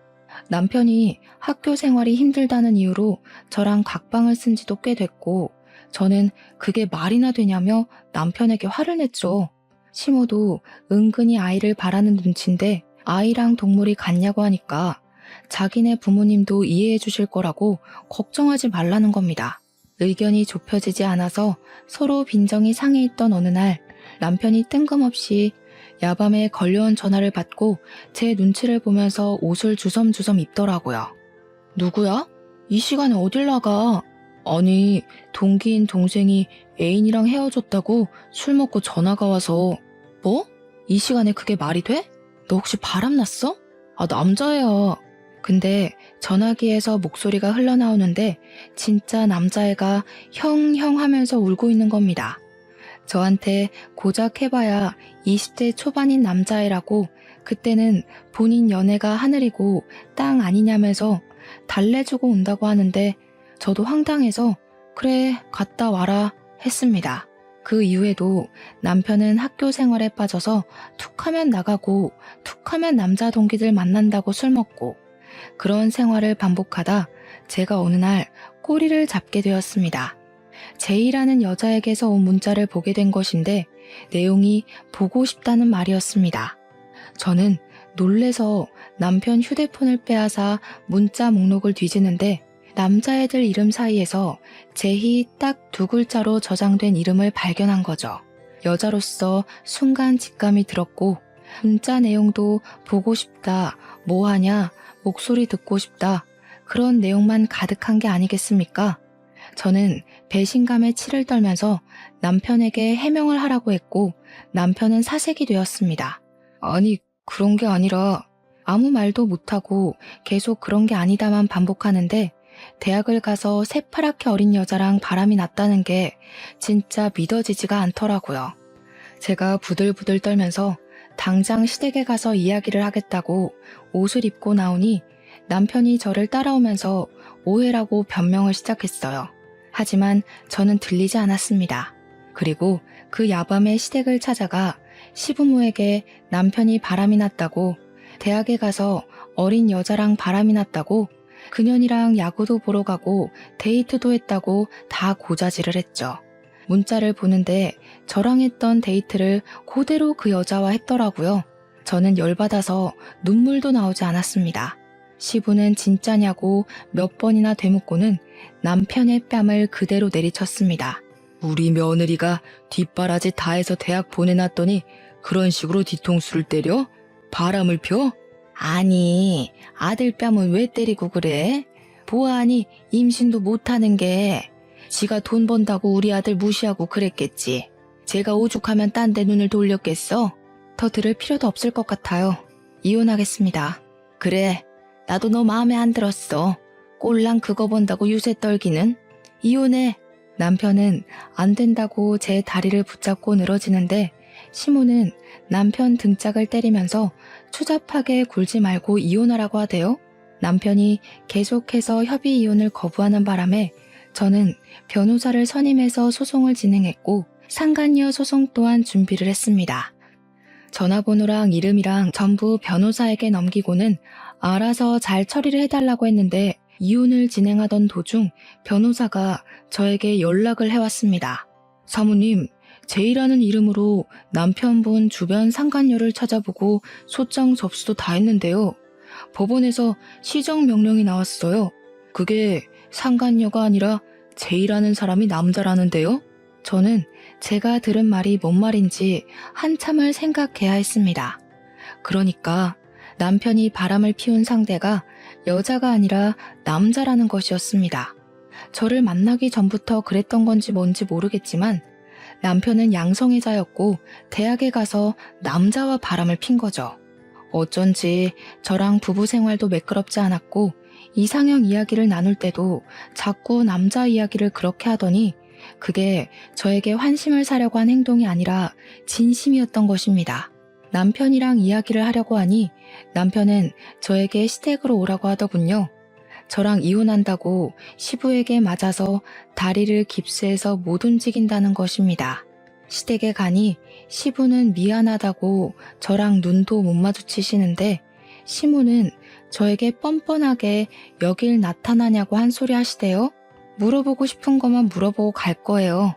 남편이 학교 생활이 힘들다는 이유로 저랑 각방을 쓴 지도 꽤 됐고 저는 그게 말이나 되냐며 남편에게 화를 냈죠. 시모도 은근히 아이를 바라는 눈치인데 아이랑 동물이 같냐고 하니까 자기네 부모님도 이해해 주실 거라고 걱정하지 말라는 겁니다. 의견이 좁혀지지 않아서 서로 빈정이 상해있던 어느 날 남편이 뜬금없이 야밤에 걸려온 전화를 받고 제 눈치를 보면서 옷을 주섬주섬 입더라고요. 누구야? 이 시간에 어딜 나가? 아니, 동기인 동생이 애인이랑 헤어졌다고 술 먹고 전화가 와서. 뭐? 이 시간에 그게 말이 돼? 너 혹시 바람났어? 아, 남자애야. 근데 전화기에서 목소리가 흘러나오는데 진짜 남자애가 형 하면서 울고 있는 겁니다. 저한테 고작 해봐야 20대 초반인 남자애라고 그때는 본인 연애가 하늘이고 땅 아니냐면서 달래주고 온다고 하는데 저도 황당해서 그래 갔다 와라 했습니다. 그 이후에도 남편은 학교 생활에 빠져서 툭하면 나가고 툭하면 남자 동기들 만난다고 술 먹고 그런 생활을 반복하다 제가 어느 날 꼬리를 잡게 되었습니다. 제이라는 여자에게서 온 문자를 보게 된 것인데 내용이 보고 싶다는 말이었습니다. 저는 놀래서 남편 휴대폰을 빼앗아 문자 목록을 뒤지는데 남자애들 이름 사이에서 제희 딱 2글자로 저장된 이름을 발견한 거죠. 여자로서 순간 직감이 들었고 문자 내용도 보고 싶다, 뭐하냐, 목소리 듣고 싶다 그런 내용만 가득한 게 아니겠습니까? 저는 배신감에 치를 떨면서 남편에게 해명을 하라고 했고 남편은 사색이 되었습니다. 아니 그런 게 아니라 아무 말도 못하고 계속 그런 게 아니다만 반복하는데 대학을 가서 새파랗게 어린 여자랑 바람이 났다는 게 진짜 믿어지지가 않더라고요. 제가 부들부들 떨면서 당장 시댁에 가서 이야기를 하겠다고 옷을 입고 나오니 남편이 저를 따라오면서 오해라고 변명을 시작했어요. 하지만 저는 들리지 않았습니다. 그리고 그 야밤에 시댁을 찾아가 시부모에게 남편이 바람이 났다고, 대학에 가서 어린 여자랑 바람이 났다고, 그년이랑 야구도 보러 가고 데이트도 했다고 다 고자질을 했죠. 문자를 보는데 저랑 했던 데이트를 그대로 그 여자와 했더라고요. 저는 열받아서 눈물도 나오지 않았습니다. 시부는 진짜냐고 몇 번이나 되묻고는 남편의 뺨을 그대로 내리쳤습니다. 우리 며느리가 뒷바라지 다 해서 대학 보내놨더니 그런 식으로 뒤통수를 때려? 바람을 펴? 아니, 아들 뺨은 왜 때리고 그래? 보아하니 임신도 못하는 게 지가 돈 번다고 우리 아들 무시하고 그랬겠지. 제가 오죽하면 딴 데 눈을 돌렸겠어? 더 들을 필요도 없을 것 같아요. 이혼하겠습니다. 그래, 나도 너 마음에 안 들었어. 꼴랑 그거 본다고 유세 떨기는. 이혼해. 남편은 안 된다고 제 다리를 붙잡고 늘어지는데 시모는 남편 등짝을 때리면서 추잡하게 굴지 말고 이혼하라고 하대요. 남편이 계속해서 협의 이혼을 거부하는 바람에 저는 변호사를 선임해서 소송을 진행했고 상간녀 소송 또한 준비를 했습니다. 전화번호랑 이름이랑 전부 변호사에게 넘기고는 알아서 잘 처리를 해달라고 했는데 이혼을 진행하던 도중 변호사가 저에게 연락을 해왔습니다. 사모님, 제이라는 이름으로 남편분 주변 상간녀를 찾아보고 소장 접수도 다 했는데요. 법원에서 시정 명령이 나왔어요. 그게 상간녀가 아니라 제이라는 사람이 남자라는데요. 저는 제가 들은 말이 뭔 말인지 한참을 생각해야 했습니다. 그러니까 남편이 바람을 피운 상대가 여자가 아니라 남자라는 것이었습니다. 저를 만나기 전부터 그랬던 건지 뭔지 모르겠지만 남편은 양성애자였고 대학에 가서 남자와 바람을 핀 거죠. 어쩐지 저랑 부부 생활도 매끄럽지 않았고 이상형 이야기를 나눌 때도 자꾸 남자 이야기를 그렇게 하더니 그게 저에게 환심을 사려고 한 행동이 아니라 진심이었던 것입니다. 남편이랑 이야기를 하려고 하니 남편은 저에게 시댁으로 오라고 하더군요. 저랑 이혼한다고 시부에게 맞아서 다리를 깁스해서 못 움직인다는 것입니다. 시댁에 가니 시부는 미안하다고 저랑 눈도 못 마주치시는데 시모는 저에게 뻔뻔하게 여길 나타나냐고 한 소리 하시대요. 물어보고 싶은 것만 물어보고 갈 거예요.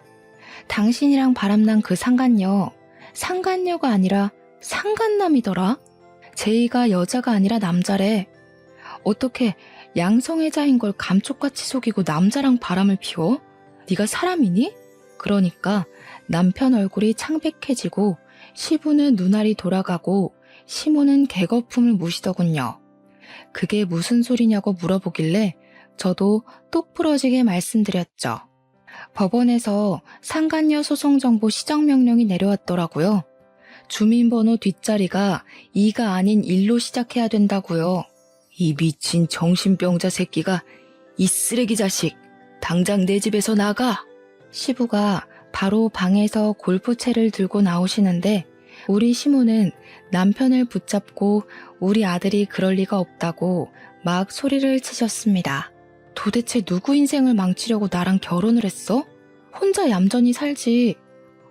당신이랑 바람난 그 상간녀, 상간녀가 아니라 상간남이더라. 제이가 여자가 아니라 남자래. 어떻게 양성애자인 걸 감쪽같이 속이고 남자랑 바람을 피워? 네가 사람이니? 그러니까 남편 얼굴이 창백해지고 시부는 눈알이 돌아가고 시모는 개거품을 무시더군요. 그게 무슨 소리냐고 물어보길래 저도 똑 부러지게 말씀드렸죠. 법원에서 상간녀 소송정보 시정명령이 내려왔더라고요. 주민번호 뒷자리가 2가 아닌 1로 시작해야 된다고요. 이 미친 정신병자 새끼가, 이 쓰레기 자식, 당장 내 집에서 나가! 시부가 바로 방에서 골프채를 들고 나오시는데 우리 시모는 남편을 붙잡고 우리 아들이 그럴 리가 없다고 막 소리를 치셨습니다. 도대체 누구 인생을 망치려고 나랑 결혼을 했어? 혼자 얌전히 살지.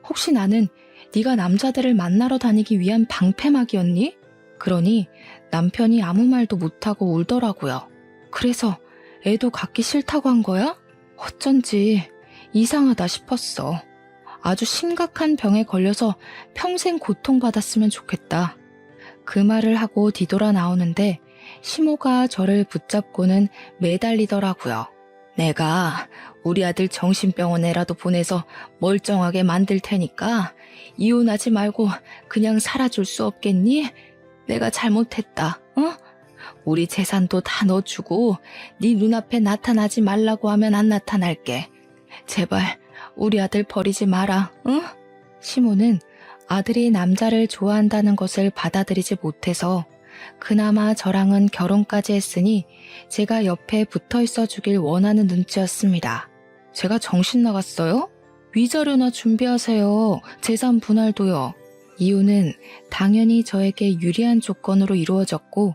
혹시 나는 네가 남자들을 만나러 다니기 위한 방패막이었니? 그러니 남편이 아무 말도 못하고 울더라고요. 그래서 애도 갖기 싫다고 한 거야? 어쩐지 이상하다 싶었어. 아주 심각한 병에 걸려서 평생 고통받았으면 좋겠다. 그 말을 하고 뒤돌아 나오는데 시모가 저를 붙잡고는 매달리더라고요. 내가 우리 아들 정신병원에라도 보내서 멀쩡하게 만들 테니까 이혼하지 말고 그냥 살아줄 수 없겠니? 내가 잘못했다. 어? 우리 재산도 다 넣어주고 네 눈앞에 나타나지 말라고 하면 안 나타날게. 제발 우리 아들 버리지 마라. 응? 시모는 아들이 남자를 좋아한다는 것을 받아들이지 못해서 그나마 저랑은 결혼까지 했으니 제가 옆에 붙어 있어 주길 원하는 눈치였습니다. 제가 정신 나갔어요? 위자료나 준비하세요. 재산 분할도요. 이혼은 당연히 저에게 유리한 조건으로 이루어졌고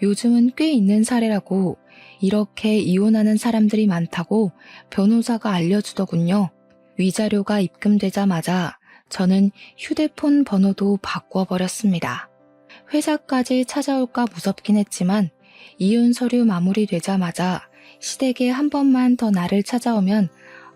요즘은 꽤 있는 사례라고 이렇게 이혼하는 사람들이 많다고 변호사가 알려주더군요. 위자료가 입금되자마자 저는 휴대폰 번호도 바꿔버렸습니다. 회사까지 찾아올까 무섭긴 했지만 이혼 서류 마무리되자마자 시댁에 한 번만 더 나를 찾아오면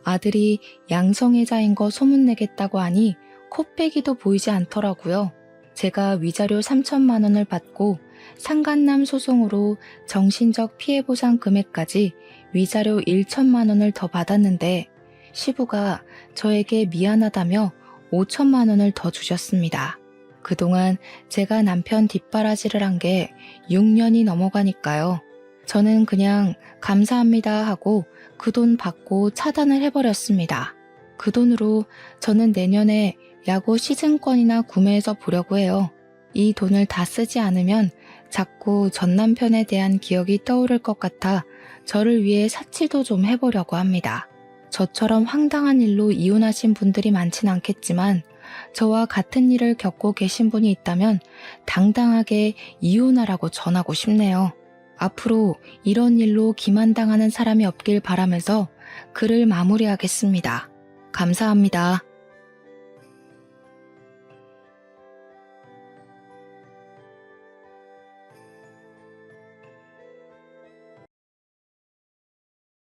아들이 양성애자인 거 소문내겠다고 하니 코빼기도 보이지 않더라고요. 제가 위자료 3천만 원을 받고 상간남 소송으로 정신적 피해 보상 금액까지 위자료 1천만 원을 더 받았는데 시부가 저에게 미안하다며 5천만 원을 더 주셨습니다. 그동안 제가 남편 뒷바라지를 한 게 6년이 넘어가니까요. 저는 그냥 감사합니다 하고 그 돈 받고 차단을 해버렸습니다. 그 돈으로 저는 내년에 야구 시즌권이나 구매해서 보려고 해요. 이 돈을 다 쓰지 않으면 자꾸 전 남편에 대한 기억이 떠오를 것 같아 저를 위해 사치도 좀 해보려고 합니다. 저처럼 황당한 일로 이혼하신 분들이 많진 않겠지만 저와 같은 일을 겪고 계신 분이 있다면 당당하게 이혼하라고 전하고 싶네요. 앞으로 이런 일로 기만당하는 사람이 없길 바라면서 글을 마무리하겠습니다. 감사합니다.